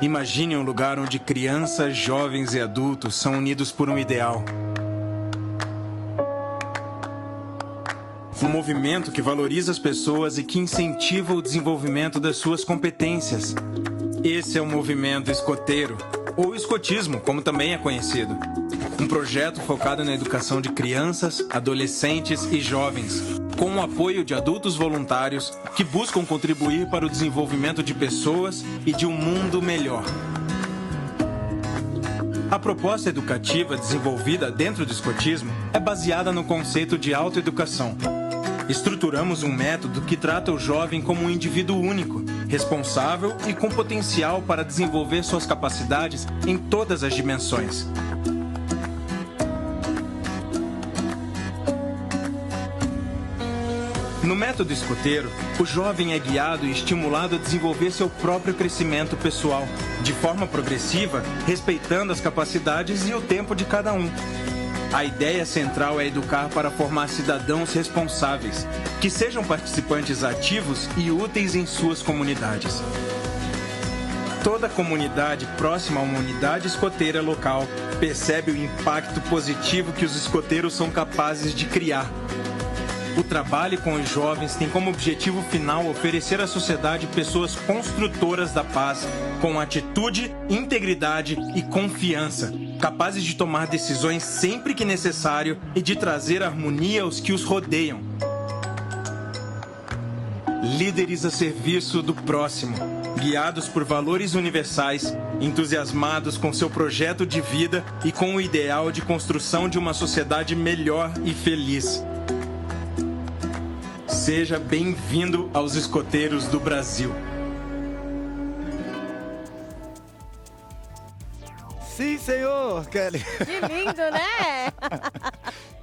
Imagine um lugar onde crianças, jovens e adultos são unidos por um ideal. Um movimento que valoriza as pessoas e que incentiva o desenvolvimento das suas competências. Esse é o movimento escoteiro, ou escotismo, como também é conhecido. Um projeto focado na educação de crianças, adolescentes e jovens, com o apoio de adultos voluntários que buscam contribuir para o desenvolvimento de pessoas e de um mundo melhor. A proposta educativa desenvolvida dentro do escotismo é baseada no conceito de autoeducação. Estruturamos um método que trata o jovem como um indivíduo único, responsável e com potencial para desenvolver suas capacidades em todas as dimensões. No método escoteiro, o jovem é guiado e estimulado a desenvolver seu próprio crescimento pessoal, de forma progressiva, respeitando as capacidades e o tempo de cada um. A ideia central é educar para formar cidadãos responsáveis, que sejam participantes ativos e úteis em suas comunidades. Toda comunidade próxima a uma unidade escoteira local percebe o impacto positivo que os escoteiros são capazes de criar. O trabalho com os jovens tem como objetivo final oferecer à sociedade pessoas construtoras da paz, com atitude, integridade e confiança, capazes de tomar decisões sempre que necessário e de trazer harmonia aos que os rodeiam. Líderes a serviço do próximo, guiados por valores universais, entusiasmados com seu projeto de vida e com o ideal de construção de uma sociedade melhor e feliz. Seja bem-vindo aos escoteiros do Brasil. Sim, senhor, Kelly. Que lindo, né?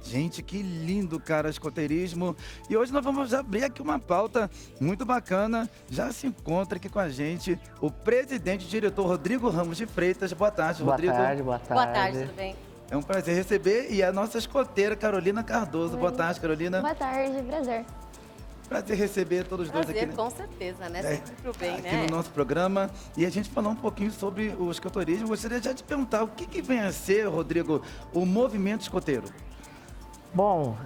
Gente, que lindo, cara, escoteirismo. E hoje nós vamos abrir aqui uma pauta muito bacana. Já se encontra aqui com a gente o presidente e diretor Rodrigo Ramos de Freitas. Boa tarde, Rodrigo. Boa tarde. Boa tarde, tudo bem? É um prazer receber. E a nossa escoteira, Carolina Cardoso. Boa tarde, Carolina. Boa tarde, prazer. Prazer receber todos os dois aqui. Prazer, com certeza, né? Sempre pro bem, aqui né? no nosso programa. E a gente falar um pouquinho sobre o escotorismo. Gostaria já de perguntar o que vem a ser, Rodrigo, o movimento escoteiro? Bom,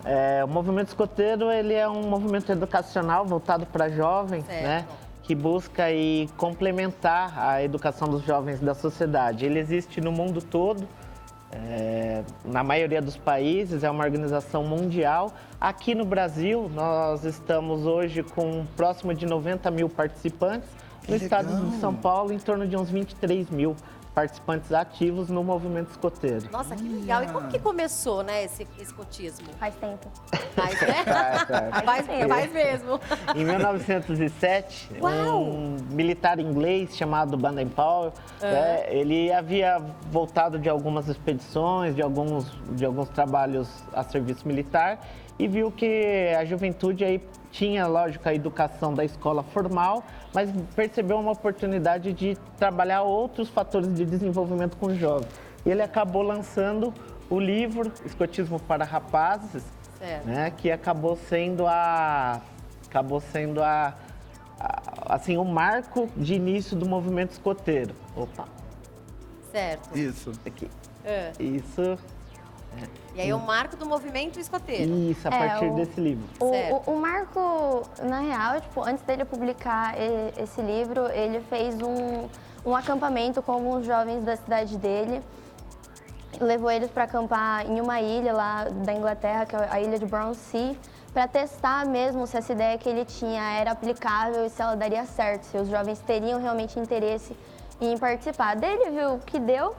o movimento escoteiro ele é um movimento educacional voltado para jovens, né? Que busca aí complementar a educação dos jovens da sociedade. Ele existe no mundo todo. Na maioria dos países, é uma organização mundial. Aqui no Brasil, nós estamos hoje com próximo de 90 mil participantes. No estado de São Paulo, em torno de uns 23 mil participantes ativos no movimento escoteiro. Nossa, que legal. E como que começou, né, esse escotismo? Faz tempo. Faz, né? Faz mesmo. Em 1907, Uau! um militar inglês chamado Baden-Powell, ele havia voltado de algumas expedições, de alguns trabalhos a serviço militar e viu que a juventude aí tinha, lógico, a educação da escola formal, mas percebeu uma oportunidade de trabalhar outros fatores de desenvolvimento com os jovens. E ele acabou lançando o livro Escotismo para Rapazes, né, que acabou sendo assim, o marco de início do movimento escoteiro. Opa. Certo. Isso. Aqui. Isso. E aí o marco do movimento escoteiro. Isso, a partir desse livro. O Marco, na real, antes dele publicar esse livro, ele fez um acampamento com alguns jovens da cidade dele. Levou eles para acampar em uma ilha lá da Inglaterra, que é a ilha de Brownsea, para testar mesmo se essa ideia que ele tinha era aplicável e se ela daria certo, se os jovens teriam realmente interesse em participar. Daí ele viu que deu.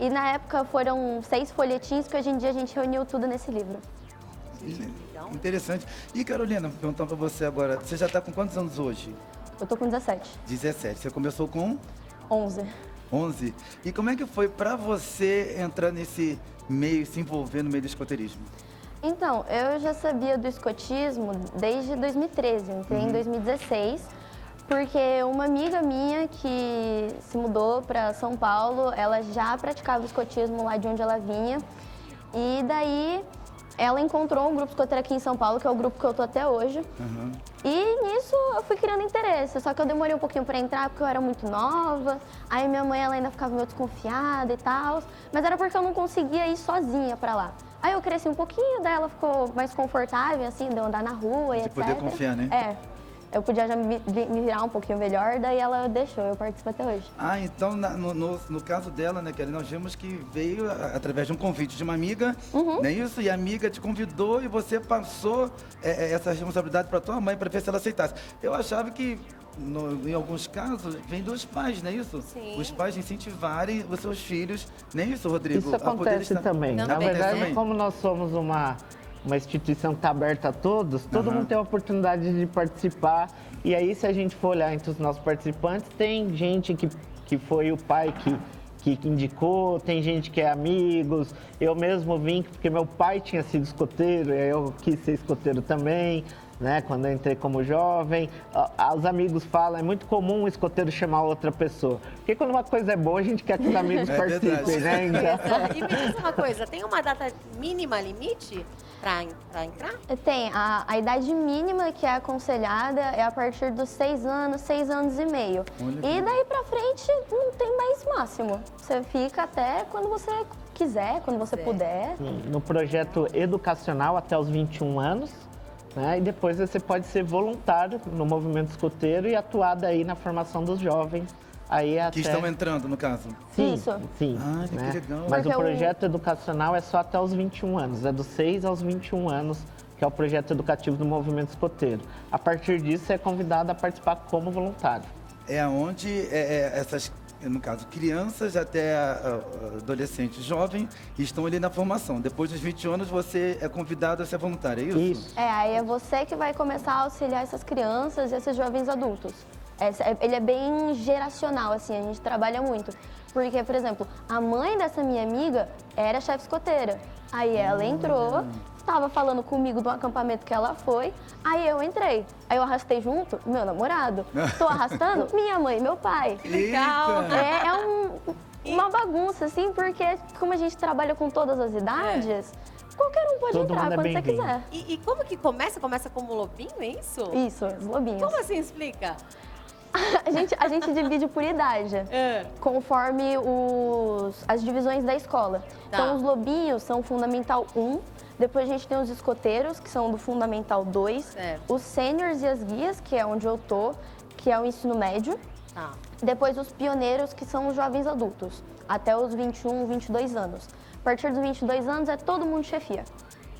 E na época foram 6 folhetins que hoje em dia a gente reuniu tudo nesse livro. Interessante. E Carolina, perguntando para você agora, você já está com quantos anos hoje? Eu tô com 17. 17. Você começou com? 11. 11. E como é que foi para você entrar nesse meio, se envolver no meio do escoteirismo? Então, eu já sabia do escotismo desde 2013. Entrei em 2016. Porque uma amiga minha que se mudou para São Paulo, ela já praticava escotismo lá de onde ela vinha. E daí ela encontrou um grupo escoteiro aqui em São Paulo, que é o grupo que eu tô até hoje. E nisso eu fui criando interesse, só que eu demorei um pouquinho para entrar porque eu era muito nova. Aí minha mãe, ela ainda ficava meio desconfiada e tal, mas era porque eu não conseguia ir sozinha para lá. Aí eu cresci um pouquinho, daí ela ficou mais confortável, assim, de eu andar na rua e De etc. poder confiar, né? Eu podia já me virar um pouquinho melhor, daí ela deixou, eu participo até hoje. Então no caso dela, né, Kelly, nós vimos que veio através de um convite de uma amiga, não é isso? E a amiga te convidou e você passou essa responsabilidade para tua mãe para ver se ela aceitasse. Eu achava que em alguns casos vem dos pais, não é isso? Sim. Os pais incentivarem os seus filhos, não é isso, Rodrigo? Isso acontece também. Na Também, verdade, né? como nós somos uma instituição que está aberta a todos, todo mundo tem a oportunidade de participar. E aí, se a gente for olhar entre os nossos participantes, tem gente que foi o pai que indicou, tem gente que é amigos. Eu mesmo vim porque meu pai tinha sido escoteiro, e aí eu quis ser escoteiro também, né? Quando eu entrei como jovem. Os amigos falam, é muito comum um escoteiro chamar outra pessoa. Porque quando uma coisa é boa, a gente quer que os amigos participem, né? Então... E me diz uma coisa, tem uma data mínima limite para entrar? Tem, a idade mínima que é aconselhada é a partir dos 6 anos, 6 anos e meio. E daí pra frente não tem mais máximo. Você fica até quando você quiser, quando você puder. No projeto educacional até os 21 anos, né? E depois você pode ser voluntário no movimento escoteiro e atuar daí na formação dos jovens. Aí até... Que estão entrando, no caso. Sim, Isso. sim. Ah, que né? legal. Mas Porque o projeto educacional é só até os 21 anos, é dos 6 aos 21 anos, que é o projeto educativo do movimento escoteiro. A partir disso, é convidado a participar como voluntário. É onde essas, no caso, crianças até adolescentes jovens estão ali na formação. Depois dos 20 anos, você é convidado a ser voluntário, é isso? Isso. Aí é você que vai começar a auxiliar essas crianças e esses jovens adultos. Ele é bem geracional, assim, a gente trabalha muito. Porque, por exemplo, a mãe dessa minha amiga era chefe escoteira. Aí ela entrou, estava falando comigo do acampamento que ela foi, aí eu entrei. Aí eu arrastei junto meu namorado. Tô arrastando minha mãe e meu pai. Legal! Uma bagunça, assim, porque como a gente trabalha com todas as idades, qualquer um pode Todo entrar mundo é quando você bem-vindo. quiser. E como que começa? Começa como lobinho, é isso? Isso, os lobinhos. Como assim, explica? A gente divide por idade, conforme as divisões da escola. Tá. Então, os lobinhos são o Fundamental 1, depois a gente tem os escoteiros, que são do Fundamental 2, Certo. os sêniors e as guias, que é onde eu tô, que é o ensino médio, Tá. depois os pioneiros, que são os jovens adultos, até os 21, 22 anos. A partir dos 22 anos é todo mundo chefia.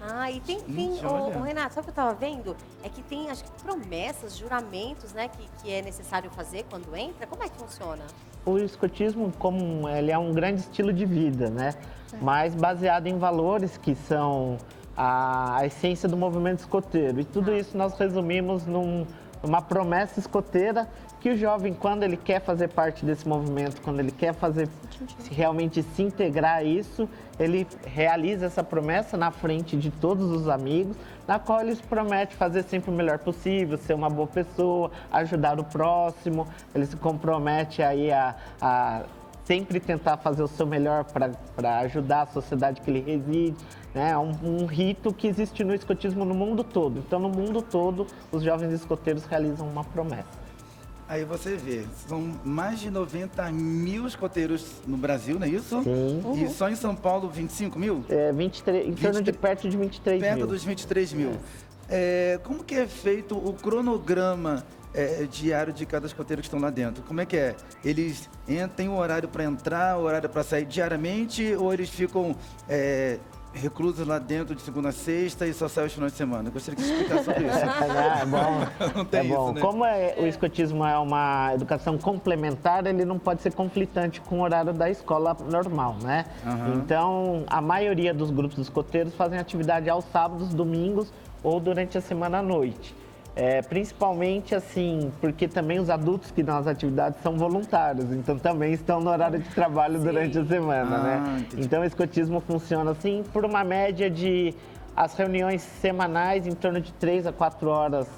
Ah, e tem, olha. Renato, sabe o que eu tava vendo? É que tem, acho que promessas, juramentos, né, que é necessário fazer quando entra. Como é que funciona? O escotismo, como ele é um grande estilo de vida, né? Mas baseado em valores que são a essência do movimento escoteiro. E tudo isso nós resumimos numa promessa escoteira que o jovem, quando ele quer fazer parte desse movimento, quando ele quer realmente se integrar a isso, ele realiza essa promessa na frente de todos os amigos, na qual ele se promete fazer sempre o melhor possível, ser uma boa pessoa, ajudar o próximo, ele se compromete aí a sempre tentar fazer o seu melhor para ajudar a sociedade que ele reside. É um rito que existe no escotismo no mundo todo. Então, no mundo todo, os jovens escoteiros realizam uma promessa. Aí você vê, são mais de 90 mil escoteiros no Brasil, não é isso? Sim. E só em São Paulo, 25 mil? 23, em torno de perto de 23 Perto mil. dos 23 mil. Como que é feito o cronograma diário de cada escoteiro que estão lá dentro? Como é que é? Eles têm um horário para entrar, um horário para sair diariamente, ou eles ficam reclusos lá dentro de segunda a sexta e só saem os finais de semana? Eu gostaria que você explicasse sobre isso. É bom. Não tem bom. isso, né? Como o escotismo é uma educação complementar, ele não pode ser conflitante com o horário da escola normal, né? Então, a maioria dos grupos escoteiros fazem atividade aos sábados, domingos ou durante a semana à noite. Principalmente assim, porque também os adultos que dão as atividades são voluntários, então também estão no horário de trabalho durante a semana, né? Entendi. Então o escotismo funciona assim por uma média de as reuniões semanais em torno de 3 a 4 horas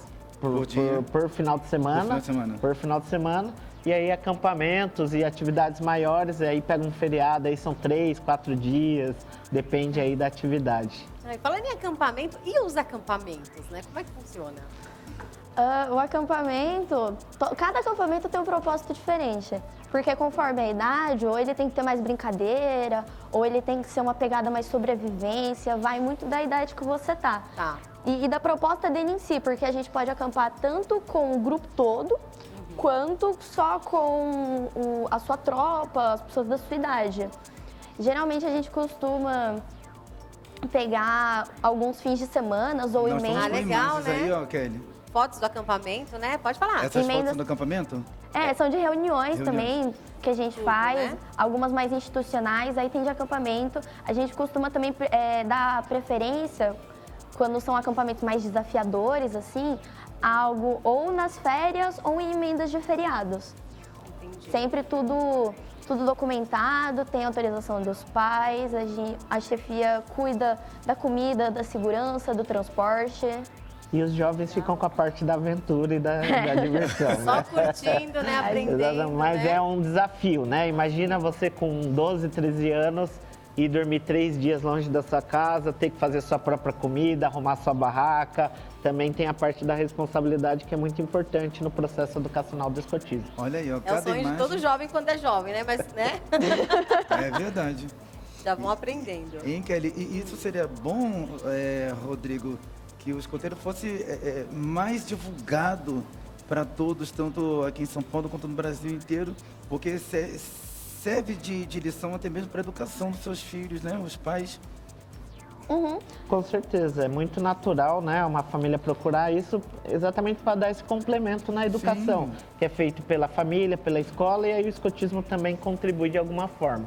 Por dia. por final de semana. Por final de semana. Por final de semana. E aí acampamentos e atividades maiores, aí pega um feriado, aí são 3, 4 dias, depende aí da atividade. Falando em acampamento, e os acampamentos, né? Como é que funciona? O acampamento, cada acampamento tem um propósito diferente. Porque conforme a idade, ou ele tem que ter mais brincadeira, ou ele tem que ser uma pegada mais sobrevivência, vai muito da idade que você tá. Tá. E da proposta dele em si, porque a gente pode acampar tanto com o grupo todo, quanto só com a sua tropa, as pessoas da sua idade. Geralmente a gente costuma pegar alguns fins de semana ou Nós estamos emendas. com legal, imagens né? aí, ó, Kelly. Fotos do acampamento, né? Pode falar. Essas Emendas- fotos do acampamento? São de reuniões também que a gente Tudo, faz, né? algumas mais institucionais, aí tem de acampamento. A gente costuma também dar preferência, quando são acampamentos mais desafiadores, assim, algo ou nas férias ou em emendas de feriados. Entendi. Sempre tudo documentado, tem autorização dos pais, a chefia cuida da comida, da segurança, do transporte. E os jovens ficam com a parte da aventura e da diversão. Só né? curtindo, né? Aprendendo, Mas né? é um desafio, né? Imagina você com 12, 13 anos e dormir 3 dias longe da sua casa, ter que fazer sua própria comida, arrumar sua barraca. Também tem a parte da responsabilidade que é muito importante no processo educacional do escotismo. Olha aí, ó, É o cada sonho imagem. de todo jovem quando é jovem, né? Mas, né? É verdade. Já vão aprendendo. Hein, Kelly? E isso seria bom, Rodrigo, que o escoteiro fosse mais divulgado para todos, tanto aqui em São Paulo quanto no Brasil inteiro, porque serve de lição até mesmo para a educação dos seus filhos, né? Os pais. Uhum. Com certeza, é muito natural, né, uma família procurar isso exatamente para dar esse complemento na educação, Sim. que é feito pela família, pela escola, e aí o escotismo também contribui de alguma forma.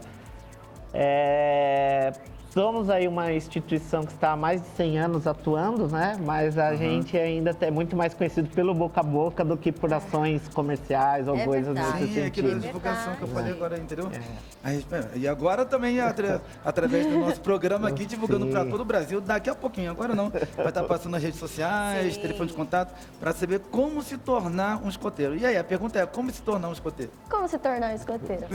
Somos aí uma instituição que está há mais de 100 anos atuando, né? Mas a gente ainda é muito mais conhecido pelo boca a boca do que por ações comerciais ou É coisas verdade. nesse Sim, é aquilo da sentido. divulgação que eu falei agora, entendeu? É. Aí, espera, e agora também, através do nosso programa aqui, divulgando Sim. para todo o Brasil, daqui a pouquinho, agora não, vai estar passando nas redes sociais, Sim. telefone de contato, para saber como se tornar um escoteiro. E aí, a pergunta é, como se tornar um escoteiro? Como se tornar um escoteiro?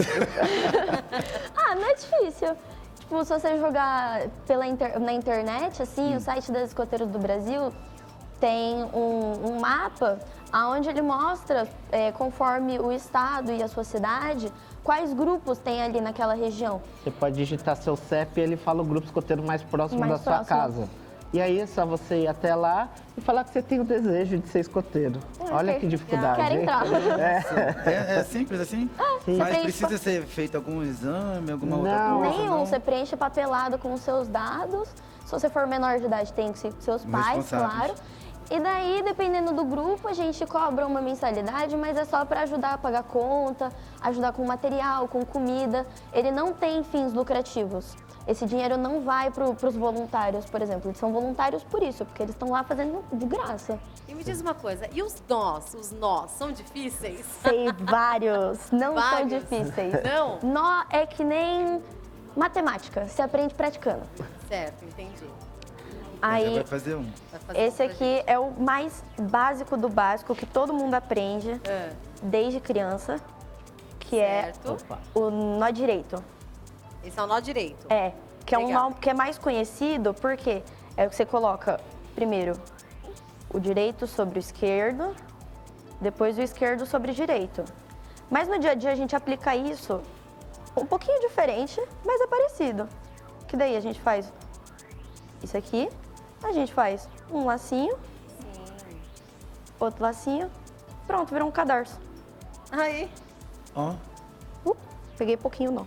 Não é difícil. Tipo, se você jogar na internet, assim, o site das Escoteiros do Brasil tem um mapa onde ele mostra, conforme o estado e a sua cidade, quais grupos tem ali naquela região. Você pode digitar seu CEP e ele fala o grupo escoteiro mais próximo Mais da sua próximo. casa. E aí é só você ir até lá e falar que você tem o desejo de ser escoteiro. Olha que dificuldade. Quero hein? entrar. É simples assim? Sim. Mas Você precisa preenche ser feito algum exame, alguma outra Não. coisa? Nenhum, não? você preenche papelado com os seus dados. Se você for menor de idade, tem que ser com seus pais, Responsáveis. claro. E daí, dependendo do grupo, a gente cobra uma mensalidade, mas é só para ajudar a pagar conta, ajudar com material, com comida. Ele não tem fins lucrativos. Esse dinheiro não vai para os voluntários, por exemplo. Eles são voluntários por isso, porque eles estão lá fazendo de graça. E me diz uma coisa, e os nós? Os nós são difíceis? Sei vários, não são Vários? difíceis. Não? Nó é que nem matemática, se aprende praticando. Certo, entendi. Já Aí, vai fazer um. Vai fazer esse um pra aqui é o mais básico do básico, que todo mundo aprende gente. desde criança, que Certo. é o nó direito. Esse é o nó direito. Que é um Legal. nó que é mais conhecido porque é o que você coloca primeiro o direito sobre o esquerdo, depois o esquerdo sobre o direito. Mas no dia a dia a gente aplica isso um pouquinho diferente, mas é parecido. Que daí a gente faz isso aqui, a gente faz um lacinho, outro lacinho, pronto, virou um cadarço. Aí. Ó, Peguei pouquinho não,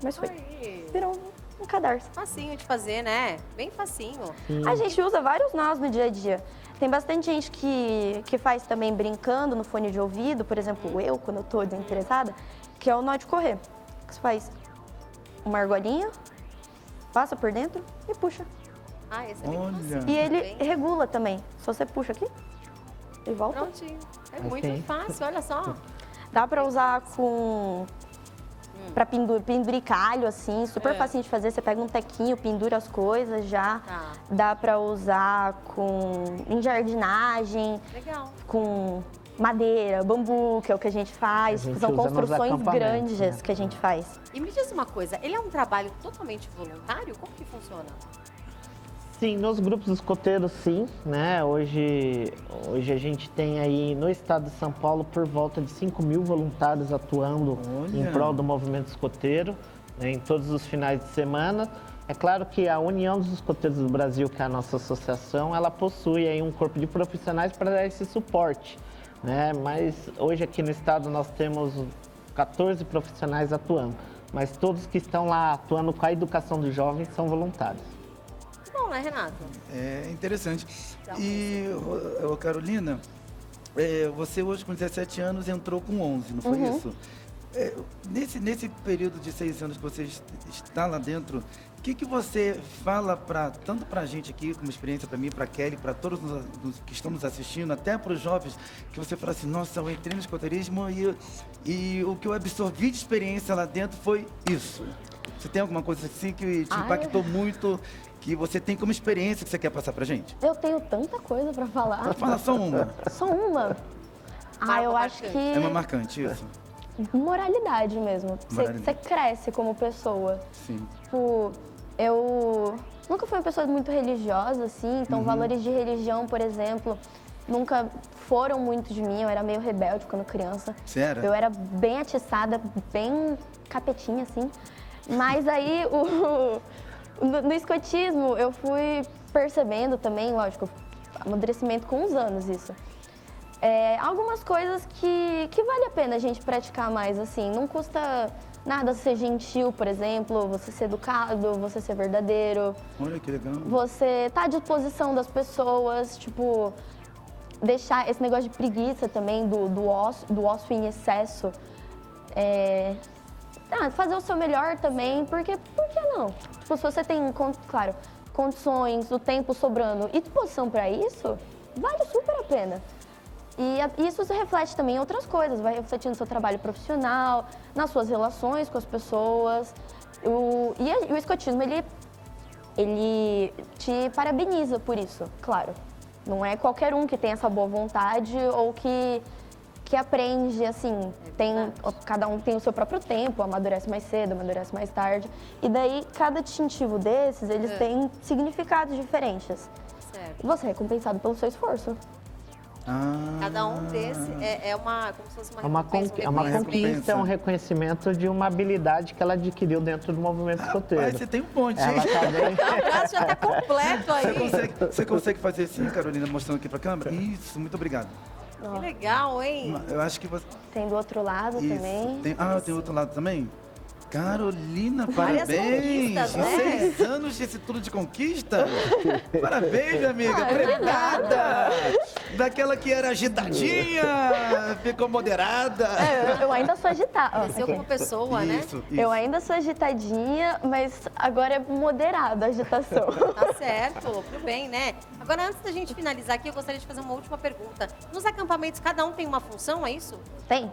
mas foi. Aí. Virou um cadarço. Facinho de fazer, né? Bem facinho. A gente usa vários nós no dia a dia. Tem bastante gente que faz também brincando no fone de ouvido, por exemplo, eu, quando eu tô desinteressada, que é o nó de correr. Você faz uma argolinha, passa por dentro e puxa. Ah, esse é bem Olha. facinho. E ele Bem regula também. Se você puxa aqui e volta, prontinho. É Ok. muito fácil, olha só. dá pra usar pra penduricalho, assim, super facinho de fazer. Você pega um tequinho, pendura as coisas já. Tá. Dá pra usar em jardinagem, Legal. com madeira, bambu, que é o que a gente faz. A gente São usa nos construções acampamentos, grandes né? que a gente faz. E me diz uma coisa, ele é um trabalho totalmente voluntário? Como que funciona? Sim, nos grupos escoteiros, sim, né? Hoje a gente tem aí no estado de São Paulo por volta de 5.000 voluntários atuando Olha. em prol do movimento escoteiro, né, em todos os finais de semana. É claro que a União dos Escoteiros do Brasil, que é a nossa associação, ela possui aí um corpo de profissionais para dar esse suporte, né? Mas hoje aqui no estado nós temos 14 profissionais atuando, mas todos que estão lá atuando com a educação dos jovens são voluntários. Bom, né, Renato? É interessante. Dá um E, Carolina, você hoje com 17 anos entrou com 11, não foi isso? Nesse período de 6 anos que você está lá dentro, o que você fala tanto para a gente aqui, como experiência para mim, para a Kelly, para todos que estão nos assistindo, até para os jovens, que você fala assim, nossa, eu entrei no escoteirismo e o que eu absorvi de experiência lá dentro foi isso. Você tem alguma coisa assim que te impactou muito, que você tem como experiência que você quer passar pra gente? Eu tenho tanta coisa pra falar. Fala só uma. Só uma? Eu acho que É uma marcante, isso. moralidade mesmo. Moralidade. Você cresce como pessoa. Sim. Tipo, eu nunca fui uma pessoa muito religiosa, assim, então valores de religião, por exemplo, nunca foram muito de mim. Eu era meio rebelde quando criança. Você era? Eu era bem atiçada, bem capetinha, assim. Mas aí, no escotismo, eu fui percebendo também, lógico, amadurecimento com os anos, isso. Algumas coisas que vale a pena a gente praticar mais, assim. Não custa nada ser gentil, por exemplo, você ser educado, você ser verdadeiro. Olha que legal. Você tá à disposição das pessoas, tipo, deixar esse negócio de preguiça também, do ócio em excesso. Fazer o seu melhor também, porque por que não? Tipo, se você tem, claro, condições, o tempo sobrando e disposição para isso, vale super a pena. E isso se reflete também em outras coisas, vai refletir no seu trabalho profissional, nas suas relações com as pessoas. E o escotismo, ele te parabeniza por isso, claro. Não é qualquer um que tem essa boa vontade ou que aprende, assim, cada um tem o seu próprio tempo, amadurece mais cedo, amadurece mais tarde. E daí, cada distintivo desses, eles têm significados diferentes. Certo. E você é recompensado pelo seu esforço. Cada um desses como se fosse É uma conquista, é um reconhecimento de uma habilidade que ela adquiriu dentro do movimento escoteiro. Mas você tem um monte, Ela hein? tá bem... O braço já tá completo aí. Você consegue fazer assim, Carolina, mostrando aqui pra câmera? Isso, muito obrigado. Que legal, hein? Eu acho que você... Tem do outro lado Isso. também. Tem outro lado também? Carolina, Várias parabéns! conquistas, né? 6 anos desse tudo de conquista? Parabéns, minha amiga, premiada! Daquela que era agitadinha, ficou moderada. Eu ainda sou agitada. Cresceu como pessoa, né? Isso. Eu ainda sou agitadinha, mas agora é moderada a agitação. Tá certo, tudo bem, né? Agora, antes da gente finalizar aqui, eu gostaria de fazer uma última pergunta. Nos acampamentos, cada um tem uma função, é isso? Tem.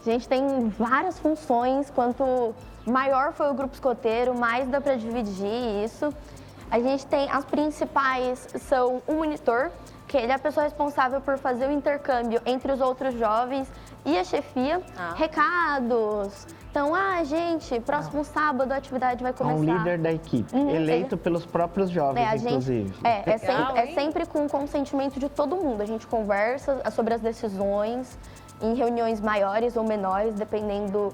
A gente tem várias funções. Quanto maior foi o grupo escoteiro, mais dá para dividir isso. A gente tem as principais, são o monitor, que ele é a pessoa responsável por fazer o intercâmbio entre os outros jovens e a chefia. Recados. Então, gente, próximo sábado a atividade vai começar. É um líder da equipe, eleito pelos próprios jovens, inclusive. É sempre com o consentimento de todo mundo. A gente conversa sobre as decisões em reuniões maiores ou menores, dependendo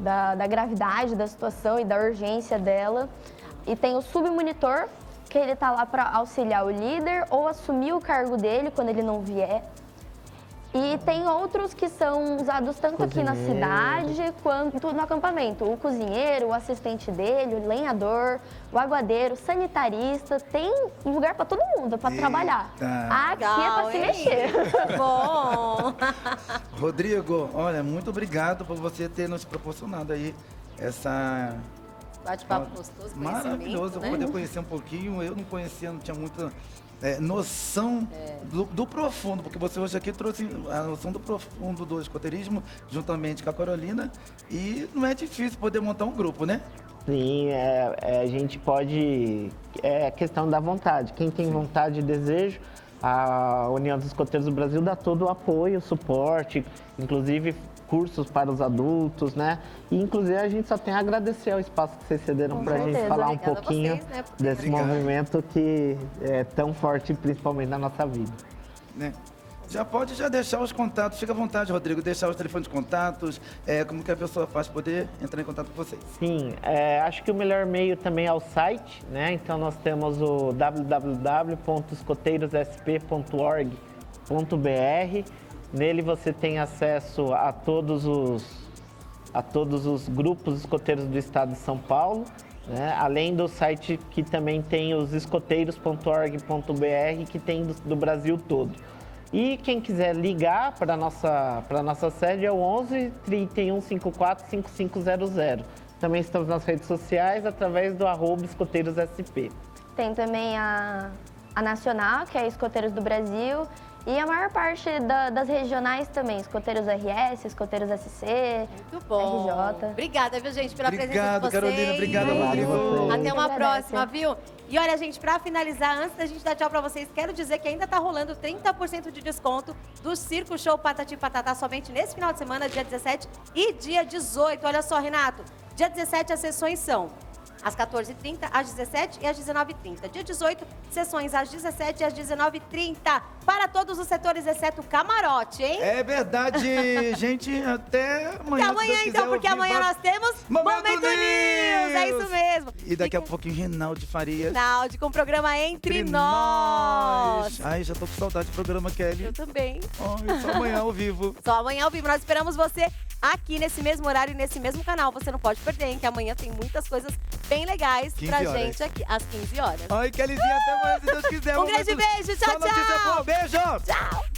da gravidade da situação e da urgência dela. E tem o submonitor, que ele está lá para auxiliar o líder ou assumir o cargo dele quando ele não vier. E tem outros que são usados tanto aqui na cidade quanto no acampamento. O cozinheiro, o assistente dele, o lenhador, o aguadeiro, o sanitarista. Tem lugar para todo mundo, para trabalhar. Aqui é para se mexer. Bom! Rodrigo, olha, muito obrigado por você ter nos proporcionado aí essa... Bate-papo gostoso, maravilhoso, né? eu vou poder conhecer um pouquinho. Eu não conhecia, não tinha muita noção do profundo, porque você hoje aqui trouxe a noção do profundo do escoteirismo, juntamente com a Carolina, e não é difícil poder montar um grupo, né? Sim, a gente pode... É questão da vontade. Quem tem vontade e desejo a União dos Escoteiros do Brasil dá todo o apoio, suporte, inclusive cursos para os adultos, né? E inclusive a gente só tem a agradecer ao espaço que vocês cederam para a gente certeza. falar um Obrigada a pouquinho vocês, né, por desse Obrigado. movimento que é tão forte, principalmente na nossa vida. Né? Já pode deixar os contatos, fica à vontade, Rodrigo, deixar os telefones de contatos, como que a pessoa faz para poder entrar em contato com vocês. Sim, acho que o melhor meio também é o site, né? Então nós temos o www.escoteirossp.org.br. Nele você tem acesso a todos os grupos escoteiros do estado de São Paulo, né? Além do site que também tem os escoteiros.org.br, que tem do Brasil todo. E quem quiser ligar para a nossa sede é o 11 31 54 5500. Também estamos nas redes sociais através do @escoteirosSP. Tem também a nacional, que é Escoteiros do Brasil, e a maior parte das regionais também, Escoteiros RS, Escoteiros SC, Muito bom. RJ. Obrigada, viu, gente, pela presença de Obrigado, vocês. Carolina. Obrigado, Obrigado Rodrigo. a vocês. Até uma Agradece. próxima, viu? E olha, gente, pra finalizar, antes da gente dar tchau pra vocês, quero dizer que ainda tá rolando 30% de desconto do Circo Show Patati Patatá somente nesse final de semana, dia 17 e dia 18. Olha só, Renato, dia 17 as sessões são às 14h30, às 17h e às 19h30. Dia 18, sessões às 17h e às 19h30. Para todos os setores, exceto o camarote, hein? É verdade, gente, até amanhã. Até amanhã, então, porque amanhã nós temos Momento News. É isso mesmo. E daqui a pouquinho, Reinaldo Farias. Rinaldi com o programa Entre Nós. Ai, já tô com saudade do programa, Kelly. Eu também. Ai, só amanhã ao vivo. Só amanhã ao vivo. Nós esperamos você aqui nesse mesmo horário e nesse mesmo canal. Você não pode perder, hein? Que amanhã tem muitas coisas bem legais 15 pra horas. gente aqui, às 15 horas. Ai, Kellyzinha, até amanhã, se Deus quiser. Um grande beijo. Tchau, Só notícia tchau. boa. Beijo. Tchau.